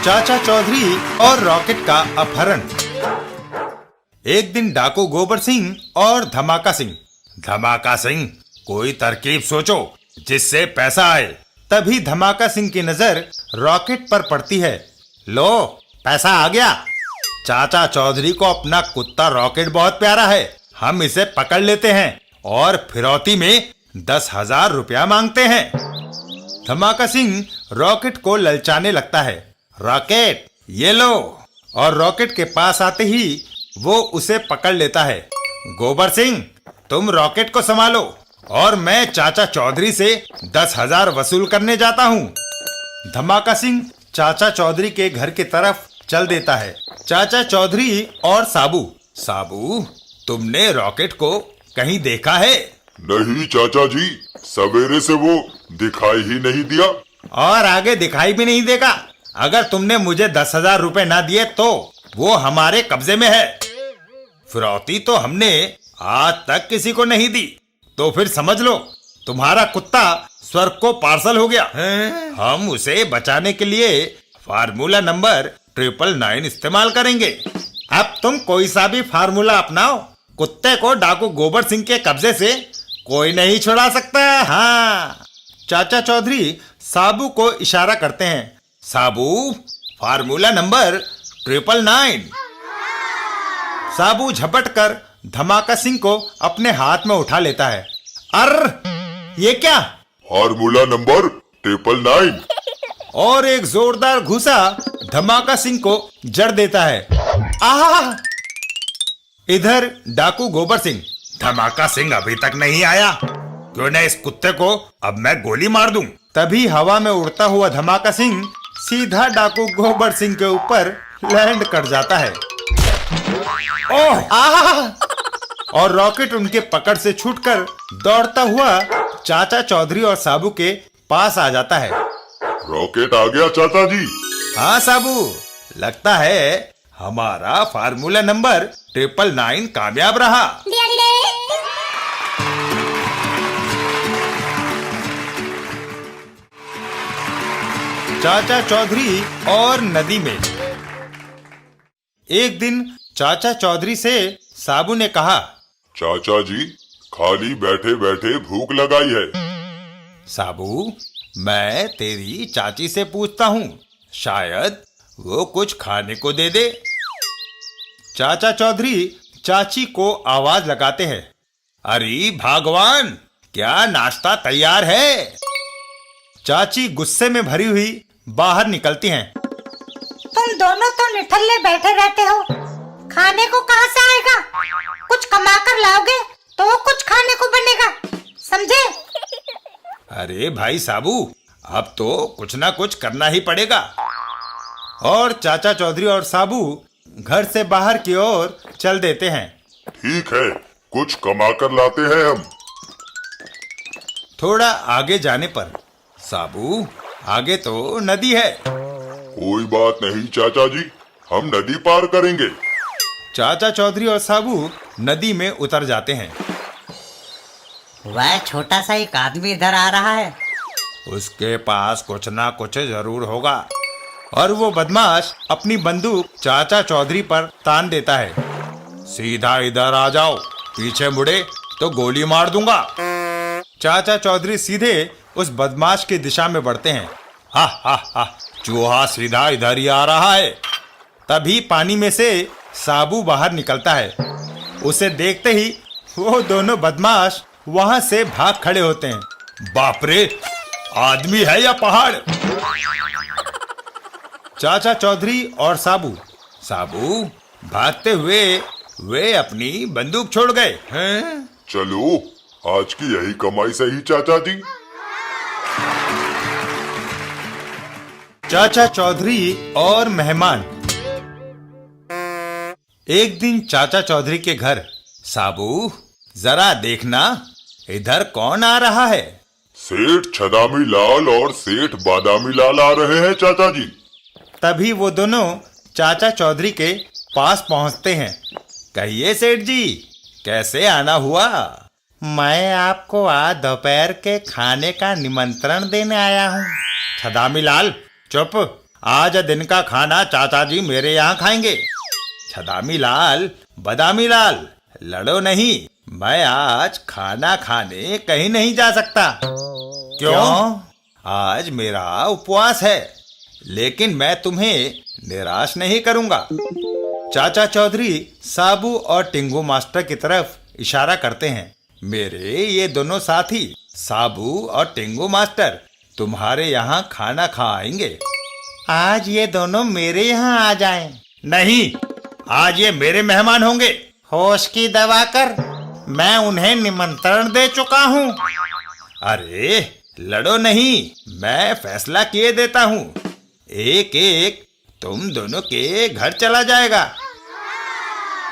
चाचा चौधरी और रॉकेट का अपहरण। एक दिन डाकू गोबर सिंह और धमाका सिंह, कोई तरकीब सोचो जिससे पैसा आए। तभी धमाका सिंह की नजर रॉकेट पर पड़ती है। लो, पैसा आ गया। चाचा चौधरी को अपना कुत्ता रॉकेट बहुत प्यारा है, हम इसे पकड़ लेते हैं और फिरौती में 10,000 रुपया मांगते हैं। धमाका सिंह रॉकेट को ललचाने लगता है। रॉकेट, ये लो। और रॉकेट के पास आते ही वो उसे पकड़ लेता है। गोबर सिंह, तुम रॉकेट को संभालो और मैं चाचा चौधरी से 10,000 वसूल करने जाता हूँ। धमाका सिंह चाचा चौधरी के घर की तरफ चल देता है। चाचा चौधरी और साबू, तुमने रॉकेट को कहीं देखा है? नहीं चाचा जी, सवेरे से वो दिखाई ही नहीं दिया। और आगे दिखाई भी नहीं देगा। अगर तुमने मुझे 10,000 रुपए ना दिए तो वो हमारे कब्जे में है। फिरौती तो हमने आज तक किसी को नहीं दी, तो फिर समझ लो तुम्हारा कुत्ता स्वर्ग को पार्सल हो गया। हम उसे बचाने के लिए फार्मूला नंबर 999 इस्तेमाल करेंगे। अब तुम कोई सा भी फार्मूला अपनाओ, कुत्ते को डाकू गोबर सिंह के कब्जे से कोई नहीं छुड़ा सकता। हाँ। चाचा चौधरी साबू को इशारा करते हैं। साबू, फार्मूला नंबर 999। साबू झपट कर धमाका सिंह को अपने हाथ में उठा लेता है। ये क्या? Formula number 999। और एक जोरदार घूसा धमाका सिंह को जड़ देता है। आह! इधर डाकू गोबर सिंह, धमाका सिंह अभी तक नहीं आया, क्यों न इस कुत्ते को अब मैं गोली मार दूं। तभी हवा में उड़ता हुआ धमाका सिंह सीधा डाकू गोबर सिंह के ऊपर लैंड कर जाता है। ओह! आह! और रॉकेट उनके पकड़ से छूटकर दौड़ता हुआ चाचा चौधरी और साबू के पास आ जाता है। रॉकेट आ गया चाचा जी। हाँ साबू, लगता है हमारा फार्मूला नंबर 999 कामयाब रहा। चाचा चौधरी और नदी में। एक दिन चाचा चौधरी से साबू ने कहा, चाचा जी, खाली बैठे बैठे भूख लगाई है। साबू, मैं तेरी चाची से पूछता हूँ, शायद वो कुछ खाने को दे दे। चाचा चौधरी चाची को आवाज लगाते हैं। अरे भगवान, क्या नाश्ता तैयार है? चाची गुस्से में भरी हुई बाहर निकलती हैं। तुम दोनों तो निठल्ले बैठे रहते हो, खाने को कहाँ से आएगा? कुछ कमा कर लाओगे तो कुछ खाने को बनेगा, समझे? अरे भाई साबू, अब तो कुछ ना कुछ करना ही पड़ेगा। और चाचा चौधरी और साबू घर से बाहर की ओर चल देते हैं। ठीक है, कुछ कमा कर लाते हैं हम। थोड़ा आगे जाने पर, साबू, आगे तो नदी है। कोई बात नहीं चाचा जी, हम नदी पार करेंगे। चाचा चौधरी और साबू नदी में उतर जाते हैं। वह छोटा सा एक आदमी इधर आ रहा है। उसके पास कुछ ना कुछ जरूर होगा। और वो बदमाश अपनी बंदूक चाचा चौधरी पर तान देता है। सीधा इधर आ जाओ, पीछे मुड़े तो गोली मार दूंगा। चाचा चौधरी सीधे उस बदमाश की दिशा में बढ़ते हैं। हा हा हा, चूहा सीधा इधर ही आ रहा है। तभी पानी में से साबू बाहर निकलता है। उसे देखते ही वो दोनों बदमाश वहां से भाग खड़े होते हैं। बाप रे, आदमी है या पहाड़? चाचा चौधरी और साबू भागते हुए वे अपनी बंदूक छोड़ गए हैं। चलो, आज की यही कमाई सही चाचा जी। चाचा चौधरी और मेहमान। एक दिन चाचा चौधरी के घर, साबू, जरा देखना, इधर कौन आ रहा है? सेठ छदामी लाल और सेठ बादामी लाल आ रहे हैं चाचा जी। तभी वो दोनों चाचा चौधरी के पास पहुंचते हैं। कहिए सेठ जी, कैसे आना हुआ? मैं आपको आज दोपहर के खाने का निमंत्रण देने आया हूँ। छदामी लाल, चुप, आज दिन का खाना चाचा जी मेरे यहाँ खाएंगे। छदामी लाल, बदामी लाल, लड़ो नहीं, मैं आज खाना खाने कहीं नहीं जा सकता। क्यों? आज मेरा उपवास है, लेकिन मैं तुम्हें निराश नहीं करूंगा। चाचा चौधरी साबू और टिंगू मास्टर की तरफ इशारा करते हैं। मेरे ये दोनों साथी साबू और टिंगू मास्टर तुम्हारे यहाँ खाना खाएंगे। आज ये दोनों मेरे यहाँ आ जाएं। नहीं, आज ये मेरे मेहमान होंगे। होश की दवा कर, मैं उन्हें निमंत्रण दे चुका हूँ। अरे लड़ो नहीं, मैं फैसला किए देता हूँ। एक एक तुम दोनों के घर चला जाएगा।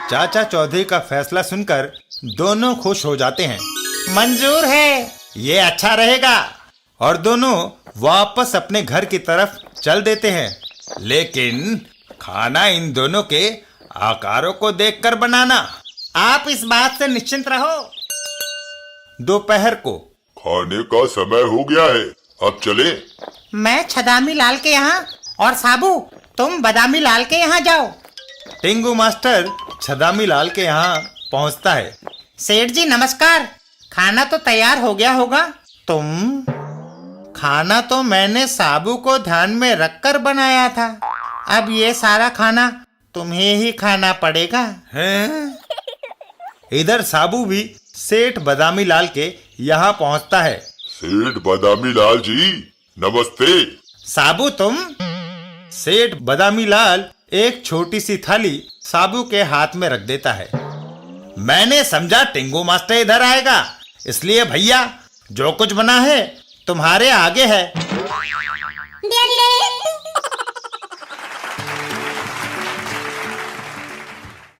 चाचा चौधरी का फैसला सुनकर दोनों खुश हो जाते हैं। मंजूर है, ये अच्छा रहेगा। और दोनों वापस अपने घर की तरफ चल देते हैं। लेकिन खाना इन दोनों के आकारों को देखकर बनाना। आप इस बात से निश्चिंत रहो। दोपहर को खाने का समय हो गया है, अब चले। मैं छदामी लाल के यहाँ और साबू तुम बदामी लाल के यहाँ जाओ। टिंगू मास्टर छदामी लाल के यहाँ पहुँचता है। सेठ जी नमस्कार, खाना तो तैयार हो गया होगा। तुम? खाना तो मैंने साबू को ध्यान में रखकर बनाया था। अब ये सारा खाना तुम्हें ही खाना पड़ेगा। हैं? इधर साबू भी सेठ बदामी लाल के यहाँ पहुँचता है। सेठ बादामी लाल जी नमस्ते। साबू तुम? सेठ बदामी लाल एक छोटी सी थाली साबू के हाथ में रख देता है। मैंने समझा टिंगू मास्टर इधर आएगा, इसलिए भैया जो कुछ बना है तुम्हारे आगे है।